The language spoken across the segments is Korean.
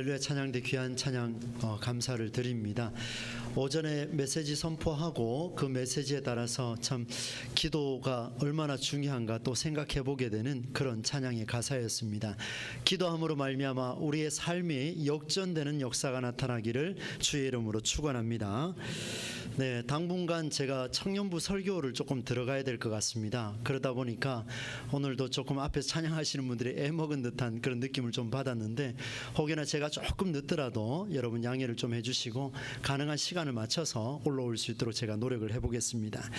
할렐루야 찬양대 귀한 찬양 감사를 드립니다. 오전에 메시지 선포하고 그 메시지에 따라서 참 기도가 얼마나 중요한가 또 생각해 보게 되는 그런 찬양의 가사였습니다. 기도함으로 말미암아 우리의 삶이 역전되는 역사가 나타나기를 주의 이름으로 축원합니다. 네, 당분간 제가 청년부 설교를 조금 들어가야 될 것 같습니다. 그러다 보니까 오늘도 조금 앞에서 찬양하시는 분들이 애먹은 듯한 그런 느낌을 좀 받았는데, 혹여나 제가 조금 늦더라도 여러분 양해를 좀 해주시고 가능한 시간을 맞춰서 올라올 수 있도록 제가 노력을 해보겠습니다.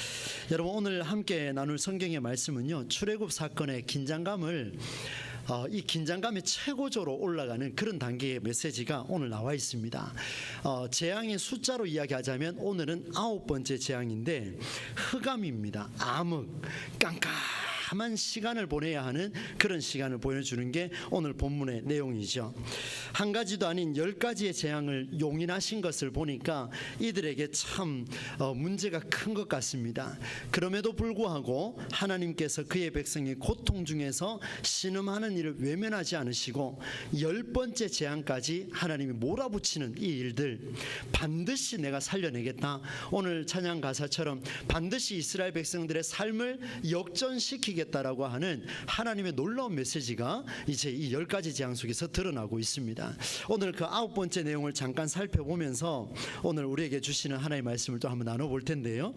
여러분, 오늘 함께 나눌 성경의 말씀은요, 출애굽 사건의 긴장감을 이 긴장감이 최고조로 올라가는 그런 단계의 메시지가 오늘 나와 있습니다. 재앙의 숫자로 이야기하자면 오늘은 9번째 재앙인데 흑암입니다. 암흑, 깜깜한 시간을 보내야 하는 그런 시간을 보여주는 게 오늘 본문의 내용이죠. 한 가지도 아닌 10가지의 재앙을 용인하신 것을 보니까 이들에게 참 문제가 큰 것 같습니다. 그럼에도 불구하고 하나님께서 그의 백성의 고통 중에서 신음하는 일을 외면하지 않으시고 10번째 재앙까지 하나님이 몰아붙이는 이 일들, 반드시 내가 살려내겠다. 오늘 찬양 가사처럼 반드시 이스라엘 백성들의 삶을 역전시키겠다라고 하는 하나님의 놀라운 메시지가 이제 이 10가지 재앙 속에서 드러나고 있습니다. 오늘 그 9번째 내용을 잠깐 살펴보면서 오늘 우리에게 주시는 하나님의 말씀을 또 한번 나눠볼 텐데요,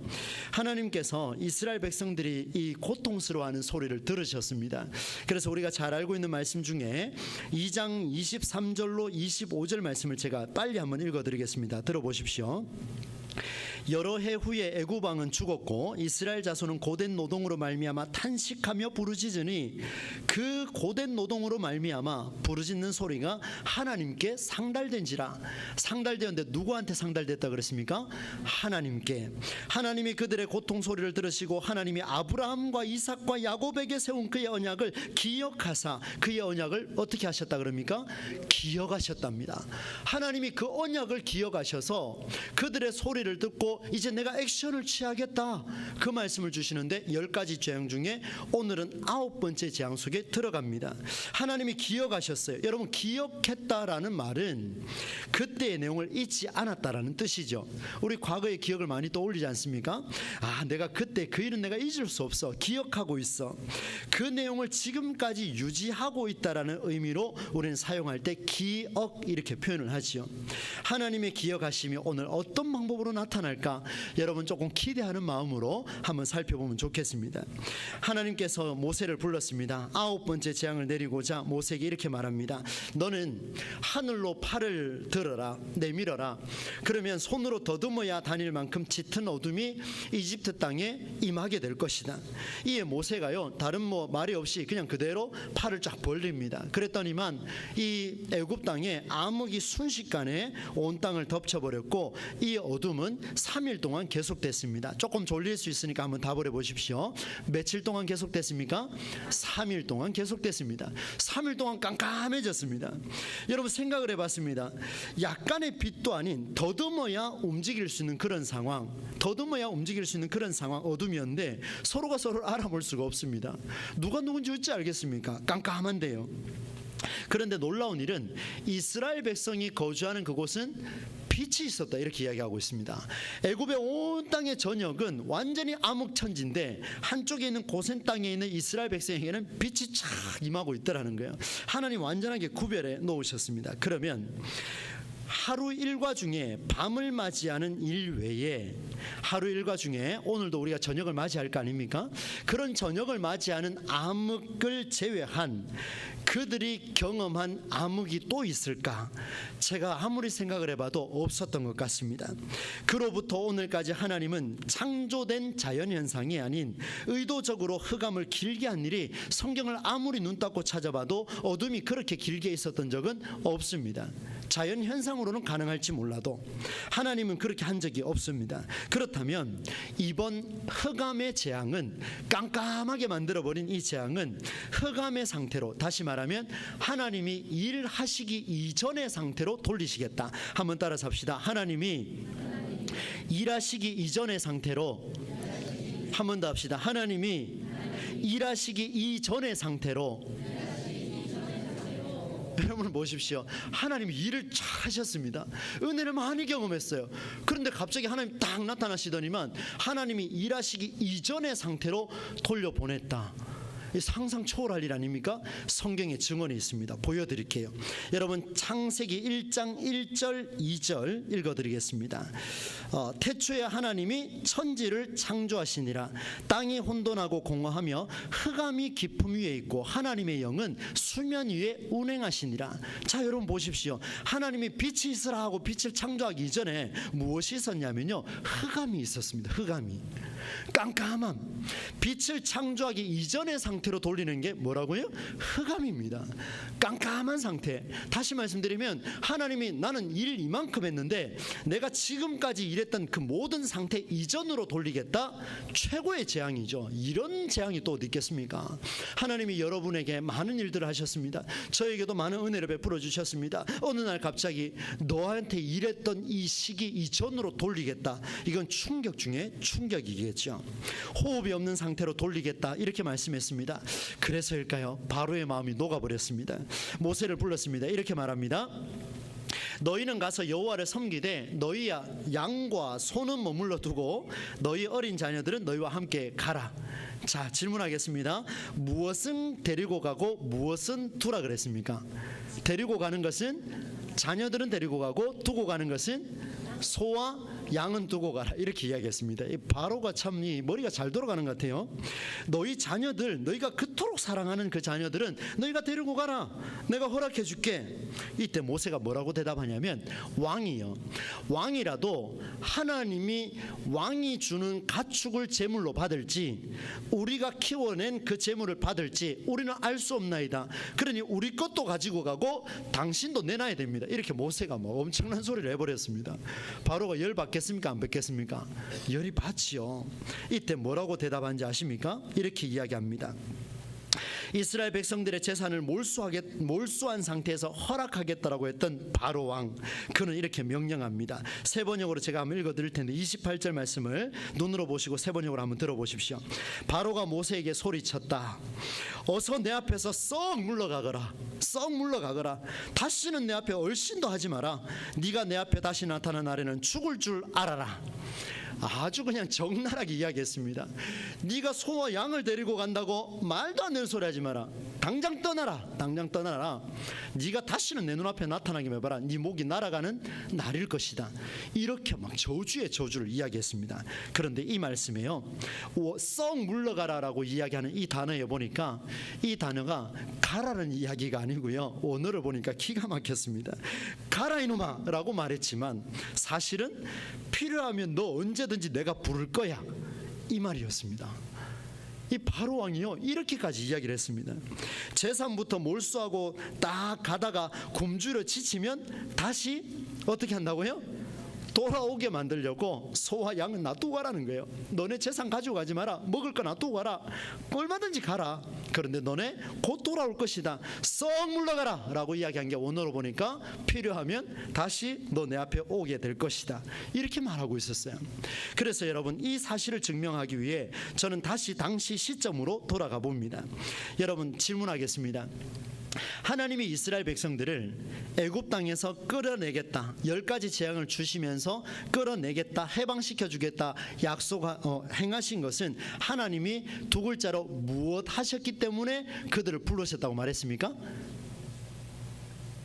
하나님께서 이스라엘 백성들이 이 고통스러워하는 소리를 들으셨습니다. 그래서 우리가 잘 알고 있는 말씀 중에 2장 23절로 25절 말씀을 제가 빨리 한번 읽어드리겠습니다. 들어보십시오. 여러 해 후에 애굽 왕은 죽었고 이스라엘 자손은 고된 노동으로 말미암아 탄식하며 부르짖으니 그 고된 노동으로 말미암아 부르짖는 소리가 하나님께 상달된지라. 상달되었는데 누구한테 상달됐다 그랬습니까? 하나님께. 하나님이 그들의 고통 소리를 들으시고 하나님이 아브라함과 이삭과 야곱에게 세운 그의 언약을 기억하사 그의 언약을 어떻게 하셨다 그럽니까? 기억하셨답니다. 하나님이 그 언약을 기억하셔서 그들의 소리를 듣고 이제 내가 액션을 취하겠다, 그 말씀을 주시는데 10가지 재앙 중에 오늘은 9번째 재앙 속에 들어갑니다. 하나님이 기억하셨어요. 여러분, 기억했다라는 말은 그때의 내용을 잊지 않았다라는 뜻이죠. 우리 과거의 기억을 많이 떠올리지 않습니까? 내가 그때 그 일은 내가 잊을 수 없어, 기억하고 있어. 그 내용을 지금까지 유지하고 있다라는 의미로 우리는 사용할 때 기억 이렇게 표현을 하지요. 하나님의 기억하심이 오늘 어떤 방법으로 나타날까 여러분 조금 기대하는 마음으로 한번 살펴보면 좋겠습니다. 하나님께서 모세를 불렀습니다. 9번째 재앙을 내리고자 모세에게 이렇게 말합니다. 너는 하늘로 팔을 들어라, 내밀어라. 그러면 손으로 더듬어야 다닐 만큼 짙은 어둠이 이집트 땅에 임하게 될 것이다. 이에 모세가요, 다른 말이 없이 그냥 그대로 팔을 쫙 벌립니다. 그랬더니만 이 애굽 땅에 암흑이 순식간에 온 땅을 덮쳐버렸고 이 어둠은 3일 동안 계속됐습니다. 조금 졸릴 수 있으니까 한번 답을 해보십시오. 며칠 동안 계속됐습니까? 3일 동안 계속됐습니다. 3일 동안 깜깜해졌습니다. 여러분 생각을 해봤습니다. 약간의 빛도 아닌 더듬어야 움직일 수 있는 그런 상황, 더듬어야 움직일 수 있는 그런 상황, 어둠이었는데 서로가 서로를 알아볼 수가 없습니다. 누가 누군지 어찌 알겠습니까? 깜깜한데요. 그런데 놀라운 일은 이스라엘 백성이 거주하는 그곳은 빛이 있었다, 이렇게 이야기하고 있습니다. 애굽의 온 땅의 전역은 완전히 암흑천지인데 한쪽에 있는 고센 땅에 있는 이스라엘 백성에게는 빛이 쫙 임하고 있더라는 거예요. 하나님 완전하게 구별해 놓으셨습니다. 그러면 하루 일과 중에 밤을 맞이하는 일 외에 하루 일과 중에 오늘도 우리가 저녁을 맞이할 거 아닙니까? 그런 저녁을 맞이하는 암흑을 제외한 그들이 경험한 암흑이 또 있을까? 제가 아무리 생각을 해봐도 없었던 것 같습니다. 그로부터 오늘까지 하나님은 창조된 자연현상이 아닌 의도적으로 흑암을 길게 한 일이 성경을 아무리 눈 닫고 찾아봐도 어둠이 그렇게 길게 있었던 적은 없습니다. 자연현상으로는 가능할지 몰라도 하나님은 그렇게 한 적이 없습니다. 그렇다면 이번 흑암의 재앙은, 깜깜하게 만들어버린 이 재앙은 흑암의 상태로, 다시 말하면 하나님이 일하시기 이전의 상태로 돌리시겠다. 한번 따라서 합시다. 하나님이 일하시기 이전의 상태로, 한 번 더 합시다. 하나님이 일하시기 이전의 상태로 여러분 보십시오. 하나님이 일을 잘 하셨습니다. 은혜를 많이 경험했어요. 그런데 갑자기 하나님 딱 나타나시더니만 하나님이 일하시기 이전의 상태로 돌려보냈다. 상상 초월할 일 아닙니까? 성경에 증언이 있습니다. 보여드릴게요. 여러분 창세기 1장 1절 2절 읽어드리겠습니다. 태초에 하나님이 천지를 창조하시니라. 땅이 혼돈하고 공허하며 흑암이 깊음 위에 있고 하나님의 영은 수면 위에 운행하시니라. 자, 여러분 보십시오. 하나님이 빛이 있으라 하고 빛을 창조하기 이전에 무엇이 있었냐면요, 흑암이 있었습니다. 흑암이, 깜깜함. 빛을 창조하기 이전의 상태로 돌리는 게 뭐라고요? 흑암입니다. 깜깜한 상태. 다시 말씀드리면 하나님이 나는 일 이만큼 했는데 내가 지금까지 일했던 그 모든 상태 이전으로 돌리겠다. 최고의 재앙이죠. 이런 재앙이 또 어디 있겠습니까? 하나님이 여러분에게 많은 일들을 하셨습니다. 저에게도 많은 은혜를 베풀어 주셨습니다. 어느 날 갑자기 너한테 일했던 이 시기 이전으로 돌리겠다. 이건 충격 중에 충격이겠죠. 호흡이 없는 상태로 돌리겠다, 이렇게 말씀했습니다. 그래서일까요? 바로의 마음이 녹아버렸습니다. 모세를 불렀습니다. 이렇게 말합니다. 너희는 가서 여호와를 섬기되 너희야 양과 소는 머물러 두고 너희 어린 자녀들은 너희와 함께 가라. 자, 질문하겠습니다. 무엇은 데리고 가고 무엇은 두라 그랬습니까? 데리고 가는 것은 자녀들은 데리고 가고 두고 가는 것은 소와 양은 두고 가라, 이렇게 이야기했습니다. 이 바로가 참 머리가 잘 돌아가는 것 같아요. 너희 자녀들, 너희가 그토록 사랑하는 그 자녀들은 너희가 데리고 가라. 내가 허락해 줄게. 이때 모세가 뭐라고 대답하냐면, 왕이요, 왕이라도 하나님이 왕이 주는 가축을 제물로 받을지 우리가 키워낸 그 제물을 받을지 우리는 알 수 없나이다. 그러니 우리 것도 가지고 가고 당신도 내놔야 됩니다. 이렇게 모세가 뭐 엄청난 소리를 해버렸습니다. 바로가 열 받겠습니까? 안 받겠습니까? 열이 받지요. 이때 뭐라고 대답한지 아십니까? 이렇게 이야기합니다. 이스라엘 백성들의 재산을 몰수한 상태에서 허락하겠다라고 했던 바로 왕, 그는 이렇게 명령합니다. 세 번역으로 제가 한번 읽어드릴 텐데 28절 말씀을 눈으로 보시고 세 번역으로 한번 들어보십시오. 바로가 모세에게 소리쳤다. 어서 내 앞에서 썩 물러가거라. 썩 물러가거라. 다시는 내 앞에 얼씬도 하지 마라. 네가 내 앞에 다시 나타난 날에는 죽을 줄 알아라. 아주 그냥 적나라하게 이야기했습니다. 네가 소와 양을 데리고 간다고 말도 안 되는 소리 하지 마라. 당장 떠나라. 당장 떠나라. 네가 다시는 내 눈앞에 나타나기만 해봐라. 네 목이 날아가는 날일 것이다. 이렇게 막 저주의 저주를 이야기했습니다. 그런데 이 말씀에요, 썩 물러가라라고 이야기하는 이 단어에 보니까 이 단어가 가라는 이야기가 아니고요, 언어를 보니까 기가 막혔습니다. 가라 이놈아 라고 말했지만 사실은 필요하면 너 언제든지 내가 부를 거야, 이 말이었습니다. 이 바로 왕이요, 이렇게까지 이야기를 했습니다. 재산부터 몰수하고 딱 가다가 굶주려 지치면 다시 어떻게 한다고요? 돌아오게 만들려고 소와 양은 놔두고 가라는 거예요. 너네 재산 가지고 가지 마라. 먹을 거 놔두고 가라. 얼마든지 가라. 그런데 너네 곧 돌아올 것이다. 썩 물러가라 라고 이야기한 게 원어로 보니까 필요하면 다시 너 내 앞에 오게 될 것이다, 이렇게 말하고 있었어요. 그래서 여러분, 이 사실을 증명하기 위해 저는 다시 당시 시점으로 돌아가 봅니다. 여러분, 질문하겠습니다. 하나님이 이스라엘 백성들을 애굽 땅에서 끌어내겠다, 10가지 재앙을 주시면서 끌어내겠다, 해방시켜 주겠다 행하신 것은 하나님이 두 글자로 무엇 하셨기 때문에 그들을 부르셨다고 말했습니까?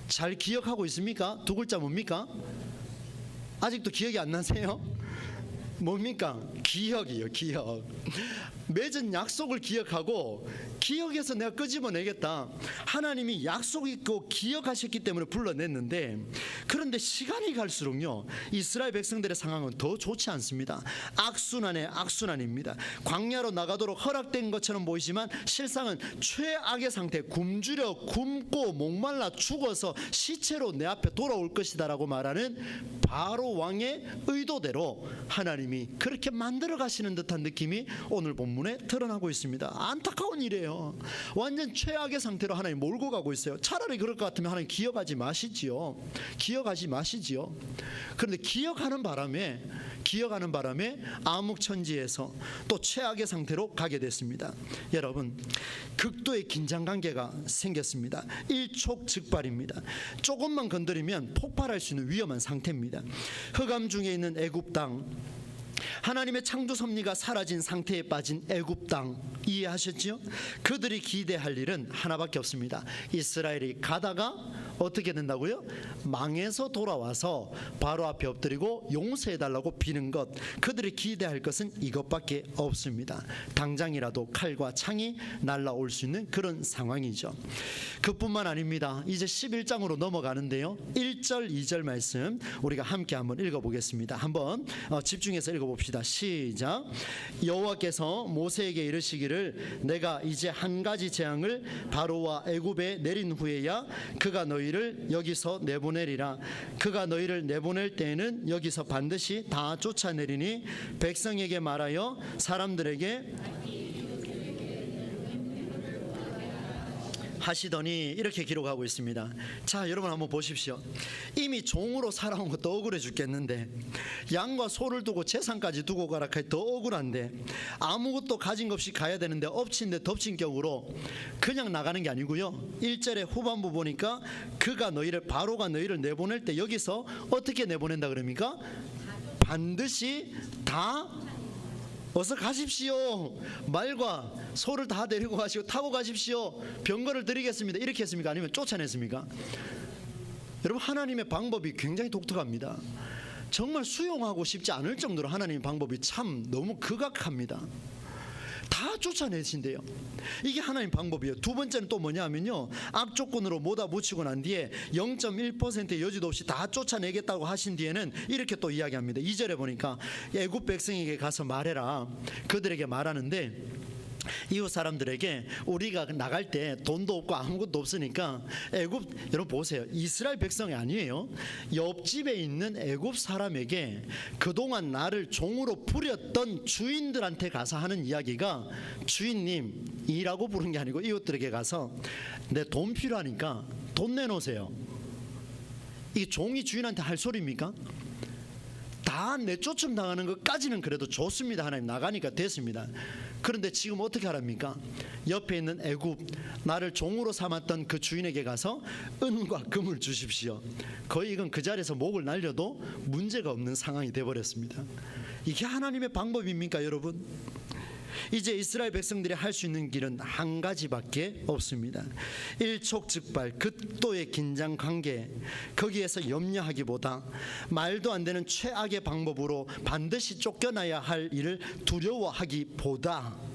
잘 기억하고 있습니까? 두 글자 뭡니까? 아직도 기억이 안 나세요? 뭡니까? 기억이요, 기억. 맺은 약속을 기억하고 기억에서 내가 끄집어내겠다. 하나님이 약속 있고 기억하셨기 때문에 불러냈는데, 그런데 시간이 갈수록요, 이스라엘 백성들의 상황은 더 좋지 않습니다. 악순환의 악순환입니다. 광야로 나가도록 허락된 것처럼 보이지만 실상은 최악의 상태, 굶주려 굶고 목말라 죽어서 시체로 내 앞에 돌아올 것이다 라고 말하는 바로 왕의 의도대로 하나님이 하나님이 그렇게 만들어 가시는 듯한 느낌이 오늘 본문에 드러나고 있습니다. 안타까운 일이에요. 완전 최악의 상태로 하나님 몰고 가고 있어요. 차라리 그럴 것 같으면 하나님 기억하지 마시지요. 그런데 기억하는 바람에 암흑천지에서 또 최악의 상태로 가게 됐습니다. 여러분, 극도의 긴장관계가 생겼습니다. 일촉즉발입니다. 조금만 건드리면 폭발할 수 있는 위험한 상태입니다. 흑암 중에 있는 애굽 땅, 하나님의 창조 섭리가 사라진 상태에 빠진 애굽 땅, 이해하셨지요? 그들이 기대할 일은 하나밖에 없습니다. 이스라엘이 가다가 어떻게 된다고요? 망해서 돌아와서 바로 앞에 엎드리고 용서해달라고 비는 것, 그들이 기대할 것은 이것밖에 없습니다. 당장이라도 칼과 창이 날라올 수 있는 그런 상황이죠. 그뿐만 아닙니다. 이제 11장으로 넘어가는데요, 1절 2절 말씀 우리가 함께 한번 읽어보겠습니다. 한번 집중해서 읽어봅시다. 시작. 여호와께서 모세에게 이르시기를 내가 이제 한 가지 재앙을 바로와 애굽에 내린 후에야 그가 너희를 여기서 내보내리라. 그가 너희를 내보낼 때에는 여기서 반드시 다 쫓아내리니 백성에게 말하여 사람들에게 하시더니 이렇게 기록하고 있습니다. 자, 여러분 한번 보십시오. 이미 종으로 살아온 것도 억울해 죽겠는데 양과 소를 두고 재산까지 두고 가라 하니 더 억울한데, 아무것도 가진 것 없이 가야 되는데 엎친 데 덮친 격으로 그냥 나가는 게 아니고요, 1절의 후반부 보니까 바로가 너희를 내보낼 때 여기서 어떻게 내보낸다 그럽니까? 반드시 다 어서 가십시오. 말과 소를 다 데리고 가시고 타고 가십시오. 병거를 드리겠습니다. 이렇게 했습니까? 아니면 쫓아냈습니까? 여러분, 하나님의 방법이 굉장히 독특합니다. 정말 수용하고 싶지 않을 정도로 하나님의 방법이 참 너무 극악합니다. 다 쫓아내신대요. 이게 하나님 방법이에요. 두 번째는 또 뭐냐 하면요, 악조건으로 몰아붙이고 난 뒤에 0.1%의 여지도 없이 다 쫓아내겠다고 하신 뒤에는 이렇게 또 이야기합니다. 2절에 보니까 애굽 백성에게 가서 말해라. 그들에게 말하는데 이웃 사람들에게 우리가 나갈 때 돈도 없고 아무것도 없으니까 애굽, 여러분 보세요, 이스라엘 백성이 아니에요. 옆집에 있는 애굽 사람에게 그동안 나를 종으로 부렸던 주인들한테 가서 하는 이야기가, 주인님 이라고 부른 게 아니고 이웃들에게 가서 내 돈 필요하니까 돈 내놓으세요. 이게 종이 주인한테 할 소리입니까? 다 내쫓음 당하는 것까지는 그래도 좋습니다. 하나님 나가니까 됐습니다. 그런데 지금 어떻게 하랍니까? 옆에 있는 애굽, 나를 종으로 삼았던 그 주인에게 가서 은과 금을 주십시오. 거의 이건 그 자리에서 목을 날려도 문제가 없는 상황이 되어버렸습니다. 이게 하나님의 방법입니까, 여러분? 이제 이스라엘 백성들이 할 수 있는 길은 한 가지밖에 없습니다. 일촉즉발, 극도의 긴장 관계, 거기에서 염려하기보다 말도 안 되는 최악의 방법으로 반드시 쫓겨나야 할 일을 두려워하기보다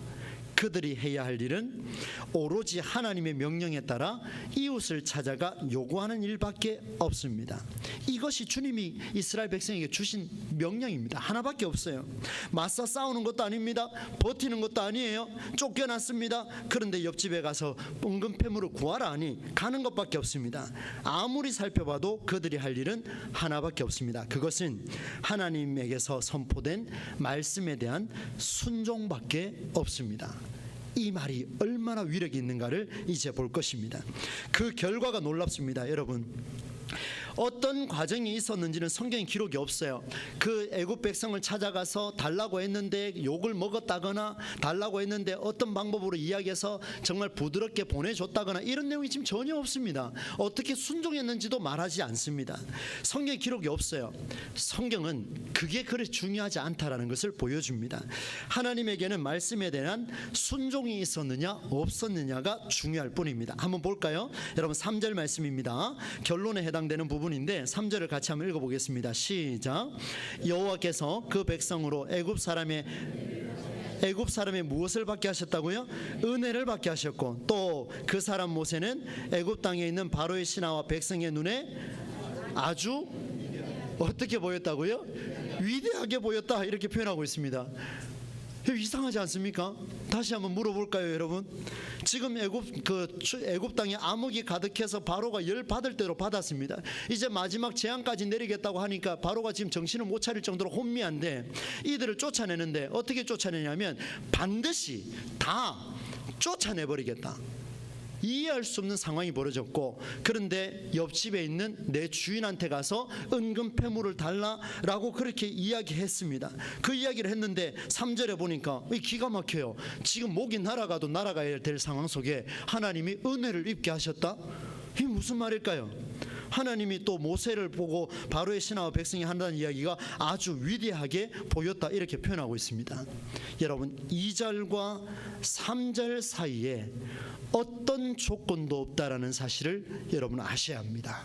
그들이 해야 할 일은 오로지 하나님의 명령에 따라 이웃을 찾아가 요구하는 일밖에 없습니다. 이것이 주님이 이스라엘 백성에게 주신 명령입니다. 하나밖에 없어요. 맞서 싸우는 것도 아닙니다. 버티는 것도 아니에요. 쫓겨났습니다. 그런데 옆집에 가서 은근패물을 구하라 하니 가는 것밖에 없습니다. 아무리 살펴봐도 그들이 할 일은 하나밖에 없습니다. 그것은 하나님에게서 선포된 말씀에 대한 순종밖에 없습니다. 이 말이 얼마나 위력이 있는가를 이제 볼 것입니다. 그 결과가 놀랍습니다. 여러분, 어떤 과정이 있었는지는 성경에 기록이 없어요. 그 애굽 백성을 찾아가서 달라고 했는데 욕을 먹었다거나, 달라고 했는데 어떤 방법으로 이야기해서 정말 부드럽게 보내줬다거나, 이런 내용이 지금 전혀 없습니다. 어떻게 순종했는지도 말하지 않습니다. 성경에 기록이 없어요. 성경은 그게 그리 중요하지 않다라는 것을 보여줍니다. 하나님에게는 말씀에 대한 순종이 있었느냐 없었느냐가 중요할 뿐입니다. 한번 볼까요? 여러분, 3절 말씀입니다. 결론에 해당되는 부분인데 3절을 같이 한번 읽어보겠습니다. 시작. 여호와께서 그 백성으로 애굽 사람의 무엇을 받게 하셨다고요? 은혜를 받게 하셨고, 또 그 사람 모세는 애굽 땅에 있는 바로의 신하와 백성의 눈에 아주 어떻게 보였다고요? 위대하게 보였다, 이렇게 표현하고 있습니다. 이상하지 않습니까? 다시 한번 물어볼까요, 여러분? 지금 애굽 땅에 암흑이 가득해서 바로가 열 받을 대로 받았습니다. 이제 마지막 재앙까지 내리겠다고 하니까 바로가 지금 정신을 못 차릴 정도로 혼미한데 이들을 쫓아내는데 어떻게 쫓아내냐면 반드시 다 쫓아내버리겠다. 이해할 수 없는 상황이 벌어졌고, 그런데 옆집에 있는 내 주인한테 가서 은금 패물을 달라라고 그렇게 이야기했습니다. 그 이야기를 했는데 3절에 보니까 기가 막혀요. 지금 목이 날아가도 날아가야 될 상황 속에 하나님이 은혜를 입게 하셨다? 이게 무슨 말일까요? 하나님이 또 모세를 보고 바로의 신하와 백성이 한다는 이야기가 아주 위대하게 보였다, 이렇게 표현하고 있습니다. 여러분, 2절과 3절 사이에 어떤 조건도 없다라는 사실을 여러분 아셔야 합니다.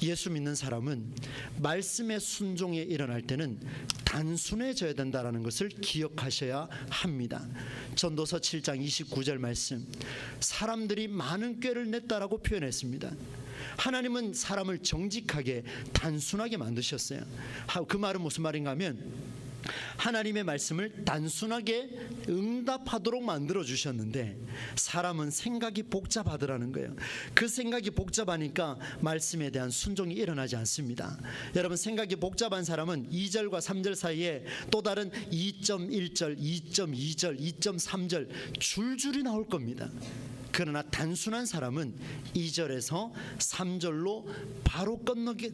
예수 믿는 사람은 말씀의 순종에 일어날 때는 단순해져야 된다는 것을 기억하셔야 합니다. 전도서 7장 29절 말씀, 사람들이 많은 꾀를 냈다라고 표현했습니다. 하나님은 사람을 정직하게 단순하게 만드셨어요. 그 말은 무슨 말인가 하면 하나님의 말씀을 단순하게 응답하도록 만들어 주셨는데 사람은 생각이 복잡하더라는 거예요. 그 생각이 복잡하니까 말씀에 대한 순종이 일어나지 않습니다. 여러분, 생각이 복잡한 사람은 2절과 3절 사이에 또 다른 2.1절, 2.2절, 2.3절 줄줄이 나올 겁니다. 그러나 단순한 사람은 2절에서 3절로 바로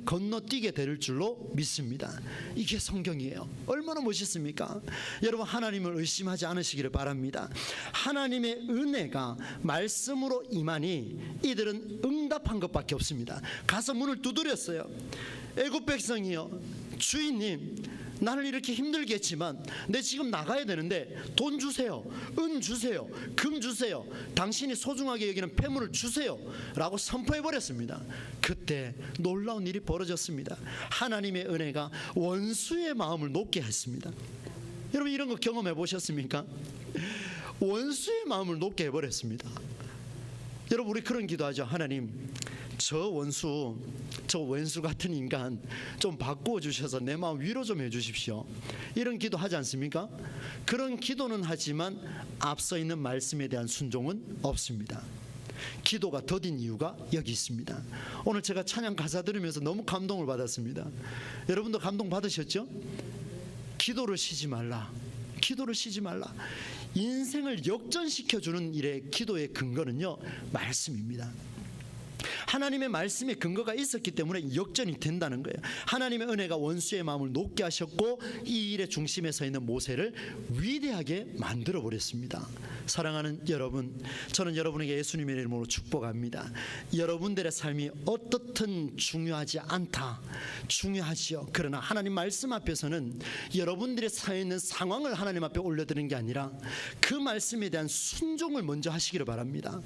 건너뛰게 될 줄로 믿습니다. 이게 성경이에요. 얼마나 멋있습니까? 여러분, 하나님을 의심하지 않으시기를 바랍니다. 하나님의 은혜가 말씀으로 임하니 이들은 응답한 것밖에 없습니다. 가서 문을 두드렸어요. 애굽 백성이요, 주인님, 나를 이렇게 힘들게 했지만 내 지금 나가야 되는데 돈 주세요, 은 주세요, 금 주세요, 당신이 소중하게 여기는 폐물을 주세요 라고 선포해버렸습니다. 그때 놀라운 일이 벌어졌습니다. 하나님의 은혜가 원수의 마음을 녹게 했습니다. 여러분, 이런 거 경험해 보셨습니까? 원수의 마음을 녹게 해버렸습니다. 여러분, 우리 그런 기도하죠. 하나님, 저 원수 같은 인간 좀 바꾸어 주셔서 내 마음 위로 좀 해주십시오. 이런 기도 하지 않습니까? 그런 기도는 하지만 앞서 있는 말씀에 대한 순종은 없습니다. 기도가 더딘 이유가 여기 있습니다. 오늘 제가 찬양 가사 들으면서 너무 감동을 받았습니다. 여러분도 감동 받으셨죠? 기도를 쉬지 말라. 기도를 쉬지 말라. 인생을 역전시켜주는 일의 기도의 근거는요, 말씀입니다. 하나님의 말씀에 근거가 있었기 때문에 역전이 된다는 거예요. 하나님의 은혜가 원수의 마음을 녹게 하셨고 이 일의 중심에 서 있는 모세를 위대하게 만들어 버렸습니다. 사랑하는 여러분, 저는 여러분에게 예수님의 이름으로 축복합니다. 여러분들의 삶이 어떻든 중요하지 않다. 중요하지요. 그러나 하나님 말씀 앞에서는 여러분들의 사에 있는 상황을 하나님 앞에 올려드리는 게 아니라 그 말씀에 대한 순종을 먼저 하시기를 바랍니다.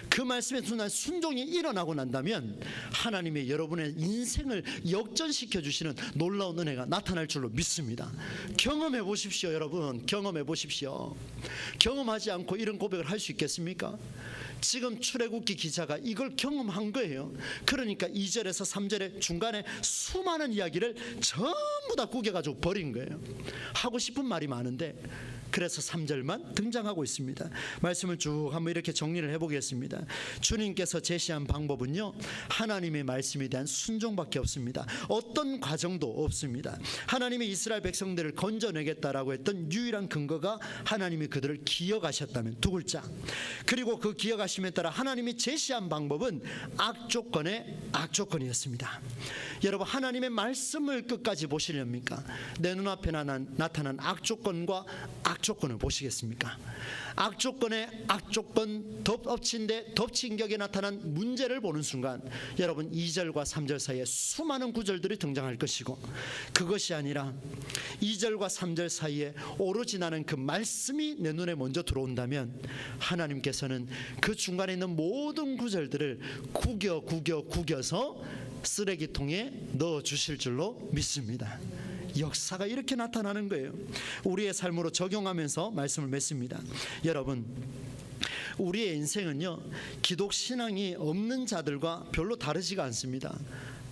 그 말씀에 대한 순종이 일어나고 난다면 하나님의 여러분의 인생을 역전시켜 주시는 놀라운 은혜가 나타날 줄로 믿습니다. 경험해 보십시오. 여러분, 경험해 보십시오. 경험하지 않고 이런 고백을 할 수 있겠습니까? 지금 출애굽기 기자가 이걸 경험한 거예요. 그러니까 2절에서 3절의 중간에 수많은 이야기를 전부 다 구겨가지고 버린 거예요. 하고 싶은 말이 많은데 그래서 3절만 등장하고 있습니다. 말씀을 쭉 한번 이렇게 정리를 해보겠습니다. 주님께서 제시한 방법은요, 하나님의 말씀에 대한 순종밖에 없습니다. 어떤 과정도 없습니다. 하나님이 이스라엘 백성들을 건져내겠다라고 했던 유일한 근거가 하나님이 그들을 기억하셨다면 두 글자, 그리고 그 기억하심에 따라 하나님이 제시한 방법은 악조건의 악조건이었습니다. 여러분, 하나님의 말씀을 끝까지 보시렵니까? 내 눈앞에 나타난 악조건과 악조건을 보시겠습니까? 악조건의 악조건, 덮친 데 덮친 격에 나타난 문제를 보는 순간 여러분 2절과 3절 사이에 수많은 구절들이 등장할 것이고, 그것이 아니라 2절과 3절 사이에 오로지 나는 그 말씀이 내 눈에 먼저 들어온다면 하나님께서는 그 중간에 있는 모든 구절들을 구겨서 쓰레기통에 넣어 주실 줄로 믿습니다. 역사가 이렇게 나타나는 거예요. 우리의 삶으로 적용하면서 말씀을 맺습니다. 여러분, 우리의 인생은요, 기독 신앙이 없는 자들과 별로 다르지가 않습니다.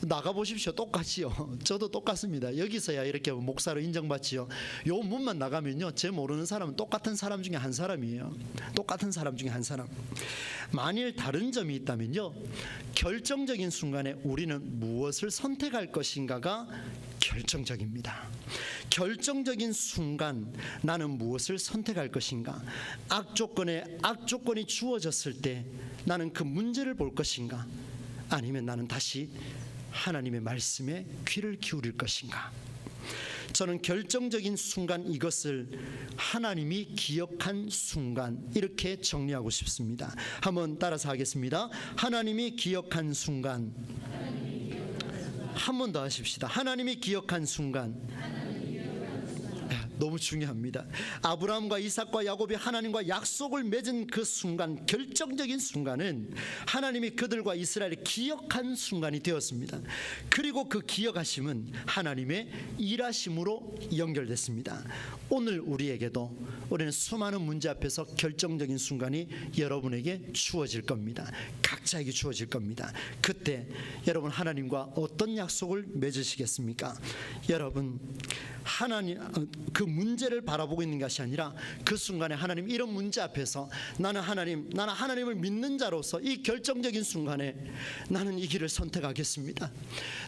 나가보십시오. 똑같이요. 저도 똑같습니다. 여기서야 이렇게 목사로 인정받지요. 요 문만 나가면요, 제 모르는 사람은 똑같은 사람 중에 한 사람이에요. 똑같은 사람 중에 한 사람. 만일 다른 점이 있다면요, 결정적인 순간에 우리는 무엇을 선택할 것인가가 결정적입니다. 결정적인 순간 나는 무엇을 선택할 것인가? 악조건이 주어졌을 때 나는 그 문제를 볼 것인가? 아니면 나는 다시 하나님의 말씀에 귀를 기울일 것인가? 저는 결정적인 순간, 이것을 하나님이 기억한 순간, 이렇게 정리하고 싶습니다. 한번 따라서 하겠습니다. 하나님이 기억한 순간. 한 번 더 하십시다. 하나님이 기억한 순간. 너무 중요합니다. 아브라함과 이삭과 야곱이 하나님과 약속을 맺은 그 순간, 결정적인 순간은 하나님이 그들과 이스라엘을 기억한 순간이 되었습니다. 그리고 그 기억하심은 하나님의 일하심으로 연결됐습니다. 오늘 우리는 수많은 문제 앞에서 결정적인 순간이 여러분에게 주어질 겁니다. 각자에게 주어질 겁니다. 그때 여러분 하나님과 어떤 약속을 맺으시겠습니까? 여러분, 하나님 그 문제를 바라보고 있는 것이 아니라 그 순간에 하나님, 이런 문제 앞에서 나는 하나님을 믿는 자로서 이 결정적인 순간에 나는 이 길을 선택하겠습니다.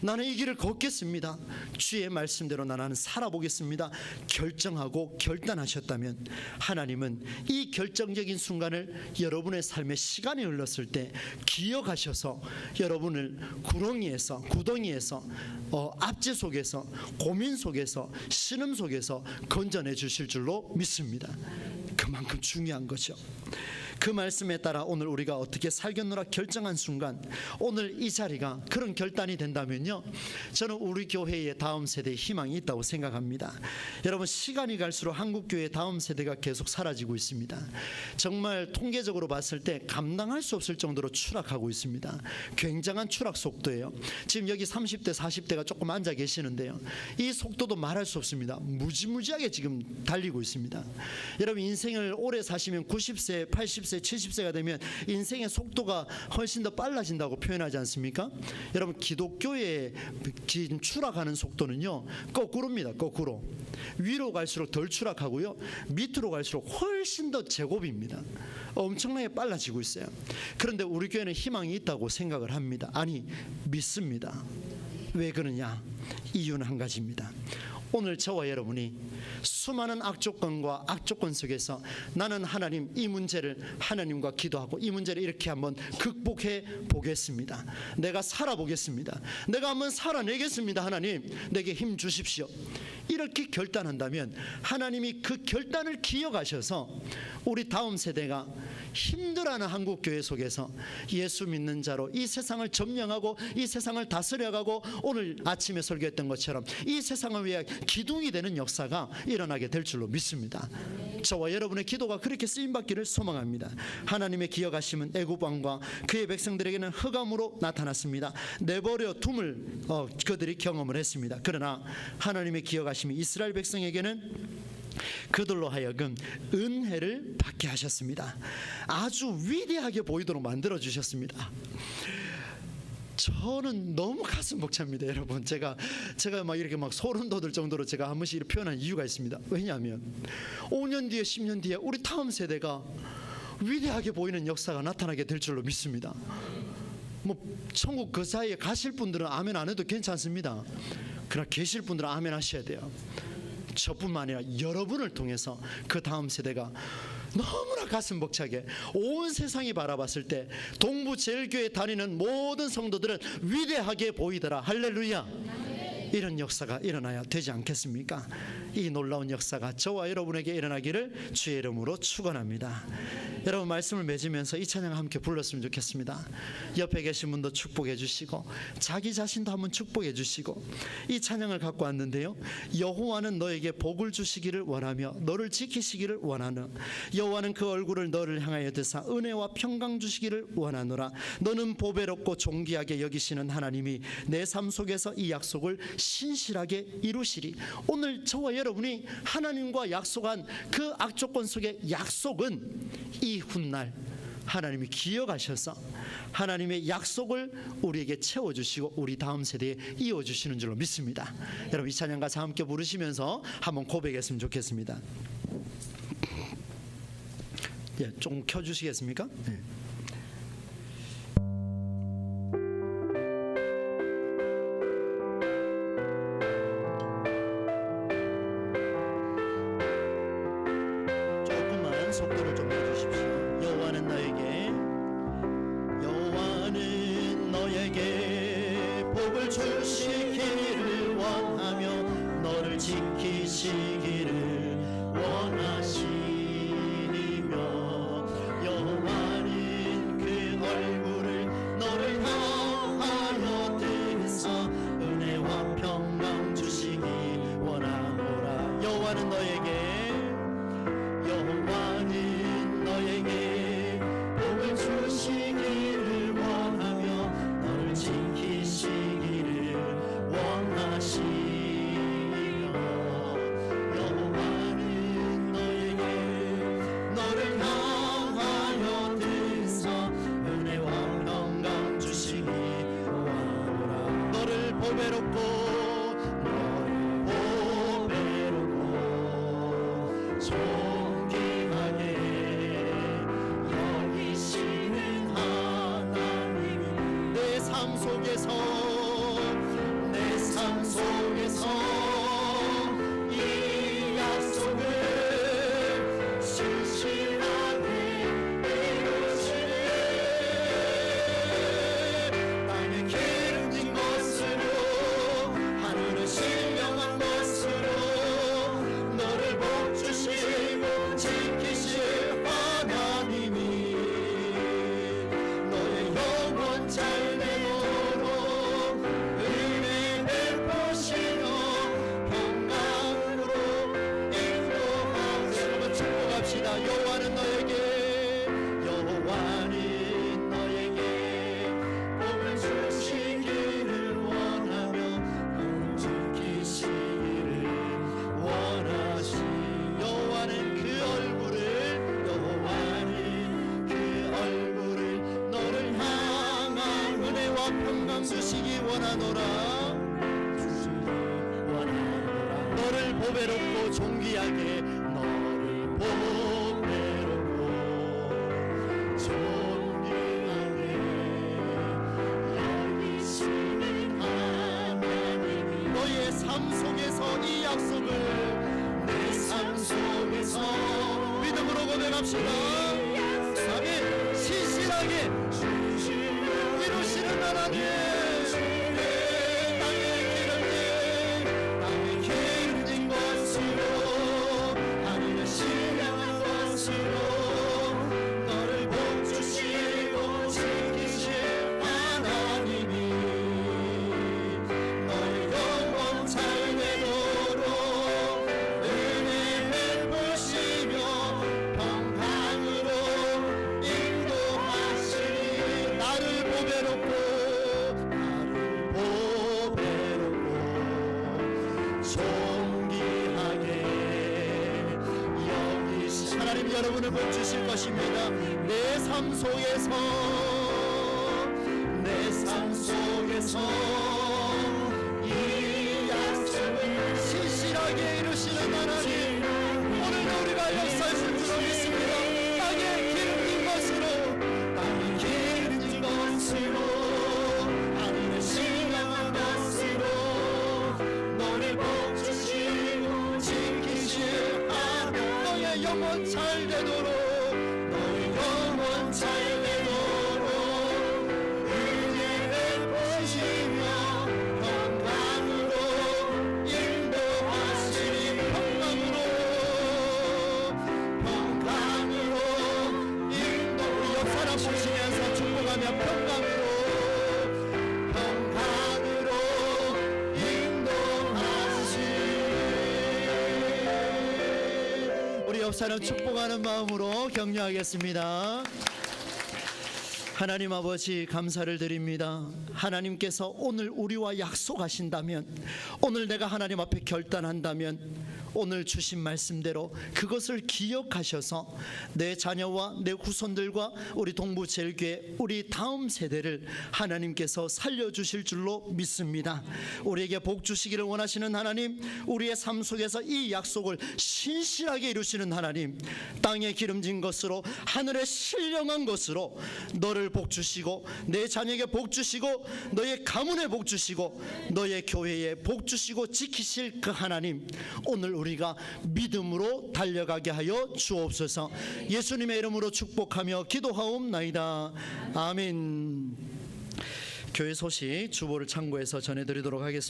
나는 이 길을 걷겠습니다. 주의 말씀대로 나는 살아보겠습니다. 결정하고 결단하셨다면 하나님은 이 결정적인 순간을 여러분의 삶에 시간이 흘렀을 때 기억하셔서 여러분을 구덩이에서 압제 속에서, 고민 속에서, 신음 속에서 건져내 주실 줄로 믿습니다. 그만큼 중요한 거죠. 그 말씀에 따라 오늘 우리가 어떻게 살겠노라 결정한 순간, 오늘 이 자리가 그런 결단이 된다면요, 저는 우리 교회의 다음 세대에 희망이 있다고 생각합니다. 여러분, 시간이 갈수록 한국교회의 다음 세대가 계속 사라지고 있습니다. 정말 통계적으로 봤을 때 감당할 수 없을 정도로 추락하고 있습니다. 굉장한 추락 속도예요. 지금 여기 30대 40대가 조금 앉아 계시는데요, 이 속도도 말할 수 없습니다. 무지무지하게 지금 달리고 있습니다. 여러분, 인생을 오래 사시면 90세, 80세, 70세가 되면 인생의 속도가 훨씬 더 빨라진다고 표현하지 않습니까? 여러분, 기독교의 지금 추락하는 속도는요, 거꾸로입니다. 거꾸로. 위로 갈수록 덜 추락하고요, 밑으로 갈수록 훨씬 더 제곱입니다. 엄청나게 빨라지고 있어요. 그런데 우리 교회는 희망이 있다고 생각을 합니다. 아니, 믿습니다. 왜 그러냐? 이유는 한 가지입니다. 오늘 저와 여러분이 수많은 악조건과 악조건 속에서 나는 하나님, 이 문제를 하나님과 기도하고 이 문제를 이렇게 한번 극복해 보겠습니다. 내가 살아보겠습니다. 내가 한번 살아내겠습니다. 하나님, 내게 힘 주십시오. 이렇게 결단한다면 하나님이 그 결단을 기억하셔서 우리 다음 세대가 힘들어하는 한국교회 속에서 예수 믿는 자로 이 세상을 점령하고 이 세상을 다스려가고, 오늘 아침에 설교했던 것처럼 이 세상을 위해 기둥이 되는 역사가 일어나게 될 줄로 믿습니다. 저와 여러분의 기도가 그렇게 쓰임받기를 소망합니다. 하나님의 기억하심은 애굽 왕과 그의 백성들에게는 흑암으로 나타났습니다. 내버려 둠을 그들이 경험을 했습니다. 그러나 하나님의 기억하심이 이스라엘 백성에게는 그들로 하여금 은혜를 받게 하셨습니다. 아주 위대하게 보이도록 만들어 주셨습니다. 저는 너무 가슴 벅찹니다. 여러분, 제가 막 이렇게 막 소름 돋을 정도로 제가 한 번씩 이렇게 표현한 이유가 있습니다. 왜냐하면 5년 뒤에 10년 뒤에 우리 다음 세대가 위대하게 보이는 역사가 나타나게 될 줄로 믿습니다. 천국 그 사이에 가실 분들은 아멘 안 해도 괜찮습니다. 그러나 계실 분들은 아멘 하셔야 돼요. 저뿐만 아니라 여러분을 통해서 그 다음 세대가 너무나 가슴 벅차게 온 세상이 바라봤을 때 동부제일교회 다니는 모든 성도들은 위대하게 보이더라. 할렐루야. 이런 역사가 일어나야 되지 않겠습니까? 이 놀라운 역사가 저와 여러분에게 일어나기를 주의 이름으로 축원합니다. 여러분, 말씀을 맺으면서 이 찬양 함께 불렀으면 좋겠습니다. 옆에 계신 분도 축복해 주시고 자기 자신도 한번 축복해 주시고, 이 찬양을 갖고 왔는데요, 여호와는 너에게 복을 주시기를 원하며 너를 지키시기를 원하는, 여호와는 그 얼굴을 너를 향하여 드사 은혜와 평강 주시기를 원하노라. 너는 보배롭고 존귀하게 여기시는 하나님이 내 삶 속에서 이 약속을 신실하게 이루시리. 오늘 저와 여러분이 하나님과 약속한 그 악조건 속의 약속은 이 훗날 하나님이 기억하셔서 하나님의 약속을 우리에게 채워주시고 우리 다음 세대에 이어주시는 줄로 믿습니다. 여러분 이 찬양 가사 함께 부르시면서 한번 고백했으면 좋겠습니다. 예, 좀 켜주시겠습니까? 예. 조금만 속도를 좀 내주십시오. 여호와는 너에게 복을 주시기를 원하며 너를 지키시기를 원하시며 여호와는 그 얼굴을 너를 향하여 드서 은혜와 평강 주시기 원하노라. 여호와는 너에게 복을 주시기를 원하며 너를 지키시기를 원하시며 여호와는 너를 향하여 드서 은혜와 평강 주시기 원하노라. 너를 보배롭고 존귀하게 여기시는 하나님 내 삶 속에서 이 약속을 신실하게 이루시네. 땅에 기름진 것으로 하늘은 신령한 것으로 너를 복주시고 지키실 하나님이 너의 영혼 잘되도록 은혜 베푸시며 평강으로 인도하시고 여러분 축복합시다. 여호와는 너에게 복을 주시기를 원하며 너를 지키시기를 원하시. 여호와는 그 얼굴을 너를 향한 은혜와 평강 주시기 원하노라. 너를 보배롭고 존귀하게 여기시는 하나님이 너의 삶 속에서 이 약속을 내 삶 속에서 믿음으로 고백합시다. 아멘. 신실하게 이루시는 하나님 땅에 기름진 것으로 하늘은 신령한 것으로 너를 복주시고 지키실 하나님이 너의 영혼 잘되도록 은혜 베푸시며 평강으로 인도하시니 나를 보배롭고 존귀하게 여기시. 하나님 여러분을 복주실 것입니다. 내 삶 속에서 이 약속을 신실하게 이루시는 하나님 오늘도 우리가 역사하실 줄로 믿습니다. 땅에 기름진 것으로 하늘은 신령한 것으로 너를 복주시고 지키실 하나님 너의 영혼 잘되도록 은혜 베푸시며 평강으로 인도하시니 평강으로 인도 옆 사람 보시면서 축복하며 평강으로 인도하시니 우리 옆 사람 축복하는 마음으로 격려하겠습니다. 하나님 아버지 감사를 드립니다. 하나님께서 오늘 우리와 약속하신다면 오늘 내가 하나님 앞에 결단한다면 오늘 주신 말씀대로 그것을 기억하셔서 내 자녀와 내 후손들과 우리 동부제일교회 우리 다음 세대를 하나님께서 살려주실 줄로 믿습니다. 우리에게 복 주시기를 원하시는 하나님, 우리의 삶 속에서 이 약속을 신실하게 이루시는 하나님, 땅에 기름진 것으로 하늘에 신령한 것으로 너를 복 주시고 내 자녀에게 복 주시고 너의 가문에 복 주시고 너의 교회에 복 주시고 지키실 그 하나님, 오늘 우리가 믿음으로 달려가게 하여 주옵소서. 예수님의 이름으로 축복하며 기도하옵나이다. 아멘. 교회 소식 주보를 참고해서 전해드리도록 하겠습니다.